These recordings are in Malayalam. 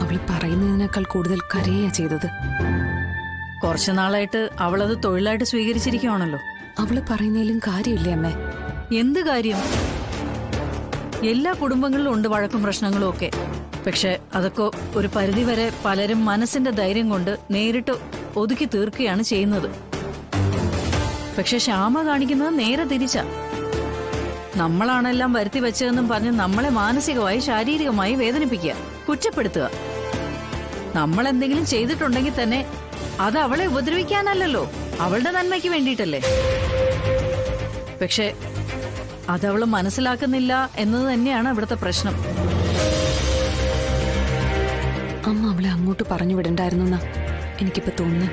അവള് പറയുന്നതിനേക്കാൾ കൂടുതൽ കരയുക ചെയ്തത്. കുറച്ചു നാളായിട്ട് അവളത് തൊഴിലായിട്ട് സ്വീകരിച്ചിരിക്കുവാണല്ലോ. അവള് പറയുന്നതിലും കാര്യമില്ലേ അമ്മേ? എന്ത് കാര്യം? എല്ലാ കുടുംബങ്ങളിലും ഉണ്ട് വഴക്കും പ്രശ്നങ്ങളും ഒക്കെ. പക്ഷെ അതൊക്കെ ഒരു പരിധിവരെ പലരും മനസ്സിന്റെ ധൈര്യം കൊണ്ട് നേരിട്ട് ഒതുക്കി തീർക്കുകയാണ് ചെയ്യുന്നത്. പക്ഷെ ശ്യാമ കാണിക്കുന്നത് നേരെ തിരിച്ചാ. നമ്മളാണെല്ലാം വരുത്തി വെച്ചതെന്നും പറഞ്ഞ് നമ്മളെ മാനസികമായി ശാരീരികമായി വേദനിപ്പിക്കുക, കുറ്റപ്പെടുത്തുക. നമ്മൾ എന്തെങ്കിലും ചെയ്തിട്ടുണ്ടെങ്കിൽ തന്നെ അത് അവളെ ഉപദ്രവിക്കാനല്ലല്ലോ, അവളുടെ നന്മയ്ക്ക് വേണ്ടിയിട്ടല്ലേ. പക്ഷെ അതവള് മനസ്സിലാക്കുന്നില്ല എന്നത് തന്നെയാണ് ഇവിടുത്തെ പ്രശ്നം. അമ്മ അവളെ അങ്ങോട്ട് പറഞ്ഞു വിടണ്ടായിരുന്നെന്നാ എനിക്കിപ്പോ തോന്നുന്നു.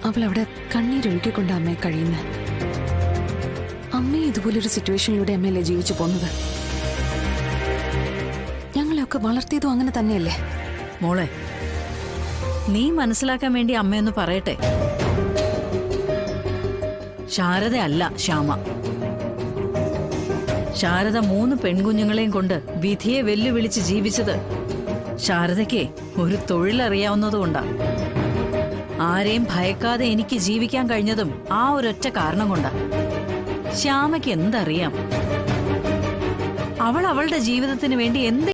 അവളവിടെ കണ്ണീരൊഴുക്കിക്കൊണ്ട് അമ്മയെ കഴിയുന്ന. അമ്മയെ ഇതുപോലൊരു സിറ്റുവേഷനിലൂടെ അമ്മയല്ലേ ജീവിച്ചു പോന്നത്. ഞങ്ങളെയൊക്കെ വളർത്തിയതും അങ്ങനെ തന്നെയല്ലേ. മോളെ, നീ മനസ്സിലാക്കാൻ വേണ്ടി അമ്മയൊന്ന് പറയട്ടെ. ശാരദ അല്ല ശ്യാമ. ശാരദ 3 പെൺകുഞ്ഞുങ്ങളെയും കൊണ്ട് വിധിയെ വെല്ലുവിളിച്ച് ജീവിച്ചത് ശാരദയ്ക്ക് ഒരു തൊഴിലറിയാവുന്നതുകൊണ്ടാ. ആരെയും ഭയക്കാതെ എനിക്ക് ജീവിക്കാൻ കഴിഞ്ഞതും ആ ഒരൊറ്റ കാരണം കൊണ്ടാ. ശ്യാമയ്ക്ക് എന്തറിയാം? അവൾ അവളുടെ ജീവിതത്തിന് വേണ്ടി എന്ത്